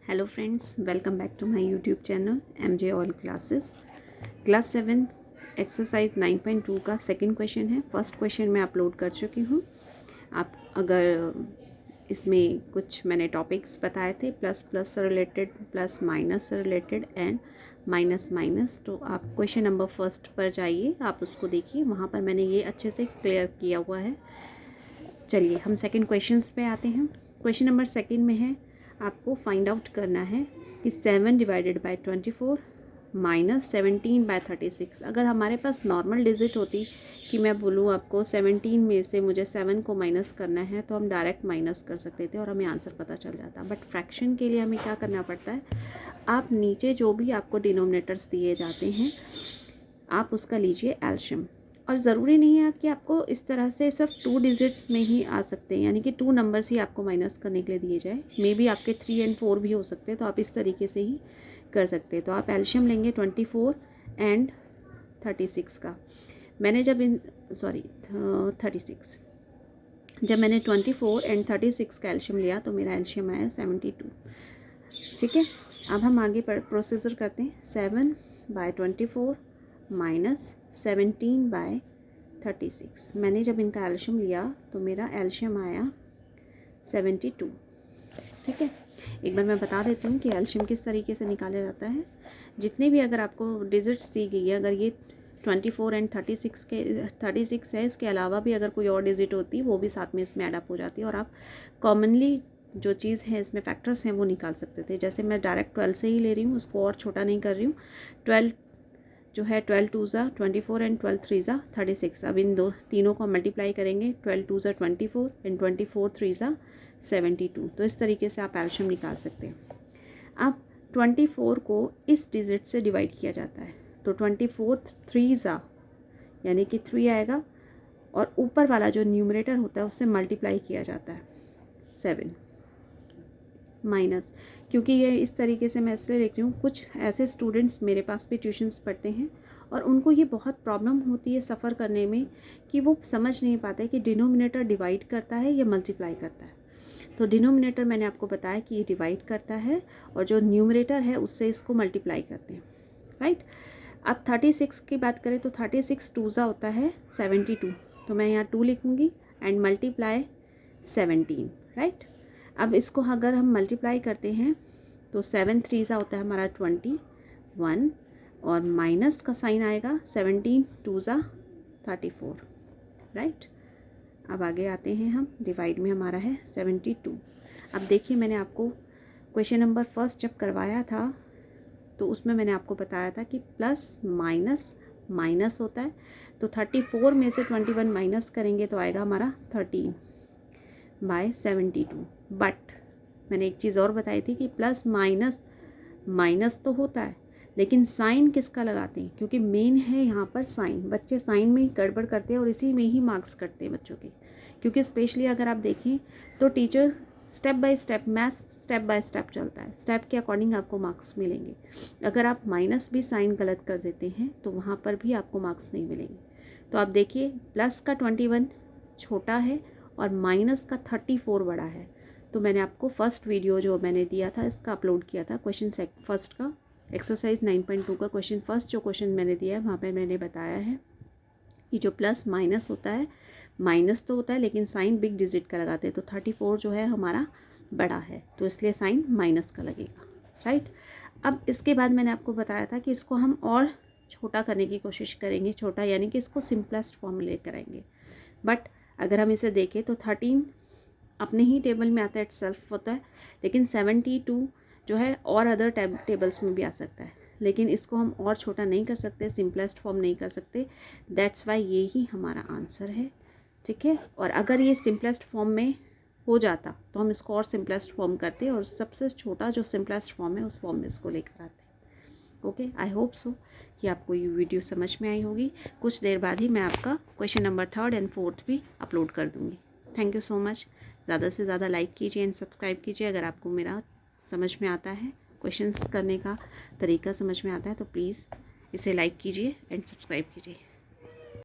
Hello friends, welcome back to my YouTube channel MJ all classes. Class 7 exercise 9.2 का second question है। First question मैं upload कर चुकी हूँ। आप अगर इसमें कुछ मैंने टॉपिक्स बताए थे, प्लस प्लस से रिलेटेड, प्लस माइनस से रिलेटेड एंड माइनस माइनस, तो आप क्वेश्चन नंबर फर्स्ट पर जाइए, आप उसको देखिए, वहाँ पर मैंने ये अच्छे से क्लियर किया हुआ है। चलिए हम सेकंड क्वेश्चंस पे आते हैं। क्वेश्चन नंबर सेकंड में है, आपको फाइंड आउट करना है कि 7 डिवाइडेड बाय 24 माइनस 17 बाय 36। अगर हमारे पास नॉर्मल डिजिट होती कि मैं बोलूँ आपको 17 में से मुझे 7 को माइनस करना है, तो हम डायरेक्ट माइनस कर सकते थे और हमें आंसर पता चल जाता। बट फ्रैक्शन के लिए हमें क्या करना पड़ता है, आप नीचे जो भी आपको डिनोमिनेटर्स दिए जाते हैं आप उसका लीजिए एल्शियम। और ज़रूरी नहीं है कि आपको इस तरह से सिर्फ 2 डिजिट्स में ही आ सकते हैं, यानी कि 2 नंबर्स ही आपको माइनस करने के लिए दिए जाए। मे बी आपके 3 एंड 4 भी हो सकते हैं, तो आप इस तरीके से ही कर सकते हैं। तो आप एल्शियम लेंगे 24 एंड 36 का। मैंने जब 36 जब मैंने 24 एंड 36 का एल्शियम लिया तो मेरा एल्शियम आया 72। ठीक है, अब हम आगे प्रोसीजर करते हैं। 7 बाय 24 माइनस 17 बाय 36। मैंने जब इनका एल्शियम लिया तो मेरा एल्शियम आया 72। ठीक है, एक बार मैं बता देती हूँ कि एल्शियम किस तरीके से निकाला जाता है। जितने भी अगर आपको डिजिट्स दी गई है, अगर ये 24 एंड 36 है, इसके अलावा भी अगर कोई और डिजिट होती वो भी साथ में इसमें एडअप हो जाती है और आप कॉमनली जो चीज़ है इसमें फैक्टर्स हैं वो निकाल सकते थे। जैसे मैं डायरेक्ट 12 से ही ले रही हूँ, उसको और छोटा नहीं कर रही हूँ। 12 जो है 12 2 ज़ा 24 एंड 12 3 ज़ा 36। अब इन तीनों को मल्टीप्लाई करेंगे, 12 2 ज़ा 24 एंड 24 3 ज़ा 72। तो इस तरीके से आप एल्शियम निकाल सकते हैं। अब 24 को इस डिजिट से डिवाइड किया जाता है, तो 24 3 ज़ा यानी कि 3 आएगा और ऊपर वाला जो न्यूमरेटर होता है उससे मल्टीप्लाई किया जाता है 7 माइनस। क्योंकि ये इस तरीके से मैं इसलिए लिख रही हूँ, कुछ ऐसे स्टूडेंट्स मेरे पास भी ट्यूशन्स पढ़ते हैं और उनको ये बहुत प्रॉब्लम होती है सफ़र करने में कि वो समझ नहीं पाते कि डिनोमिनेटर डिवाइड करता है या मल्टीप्लाई करता है। तो डिनोमिनेटर मैंने आपको बताया कि ये डिवाइड करता है और जो न्यूमरेटर है उससे इसको मल्टीप्लाई करते हैं, राइट। अब 36 की बात करें तो 36 2 ज़ा होता है 72, तो मैं यहाँ 2 लिखूँगी एंड मल्टीप्लाई 17, राइट। अब इसको अगर हम मल्टीप्लाई करते हैं तो 7 3 ज़ा होता है हमारा 21 और माइनस का साइन आएगा 17 2 ज़ा 34, राइट। अब आगे आते हैं हम, डिवाइड में हमारा है 72। अब देखिए, मैंने आपको क्वेश्चन नंबर फर्स्ट जब करवाया था तो उसमें मैंने आपको बताया था कि प्लस माइनस माइनस होता है, तो 34 में से 21 माइनस करेंगे तो आएगा हमारा 13 बाय 72। बट मैंने एक चीज़ और बताई थी कि प्लस माइनस माइनस तो होता है, लेकिन साइन किसका लगाते हैं, क्योंकि मेन है यहाँ पर साइन। बच्चे साइन में ही गड़बड़ करते हैं और इसी में ही मार्क्स कटते हैं बच्चों के। क्योंकि स्पेशली अगर आप देखें तो teacher step by step, maths step by step चलता है, स्टेप के अकॉर्डिंग आपको मार्क्स मिलेंगे। अगर आप माइनस भी साइन गलत कर देते हैं तो वहाँ पर भी आपको मार्क्स नहीं मिलेंगे। तो आप देखिए, प्लस का 21 छोटा है और माइनस का 34 बड़ा है। तो मैंने आपको फर्स्ट वीडियो जो मैंने दिया था इसका अपलोड किया था, क्वेश्चन फर्स्ट का, एक्सरसाइज 9.2 का क्वेश्चन फर्स्ट जो क्वेश्चन मैंने दिया है वहाँ पे मैंने बताया है कि जो प्लस माइनस होता है, माइनस तो होता है लेकिन साइन बिग डिजिट का लगाते हैं, तो 34 जो है हमारा बड़ा है तो इसलिए साइन माइनस का लगेगा, राइट। अब इसके बाद मैंने आपको बताया था कि इसको हम और छोटा करने की कोशिश करेंगे, छोटा यानी कि इसको सिंपलेस्ट फॉर्म में लेकर आएंगे। बट अगर हम इसे देखें तो 13 अपने ही टेबल में आता है, इटसेल्फ होता है, लेकिन 72 जो है और अदर टेबल्स में भी आ सकता है, लेकिन इसको हम और छोटा नहीं कर सकते, सिंपलेस्ट फॉर्म नहीं कर सकते। दैट्स वाई ये ही हमारा आंसर है, ठीक है। और अगर ये सिंपलेस्ट फॉर्म में हो जाता तो हम इसको और सिंपलेस्ट फॉर्म करते और सबसे छोटा जो सिंपलेस्ट फॉर्म है उस फॉर्म में इसको लेकर आते। ओके, आई होप सो कि आपको ये वीडियो समझ में आई होगी। कुछ देर बाद ही मैं आपका question number 3rd and 4th भी अपलोड कर दूँगी। Thank you so much. ज़्यादा से ज़्यादा लाइक कीजिए एंड सब्सक्राइब कीजिए। अगर आपको मेरा समझ में आता है, क्वेश्चंस करने का तरीका समझ में आता है, तो प्लीज़ इसे लाइक कीजिए एंड सब्सक्राइब कीजिए।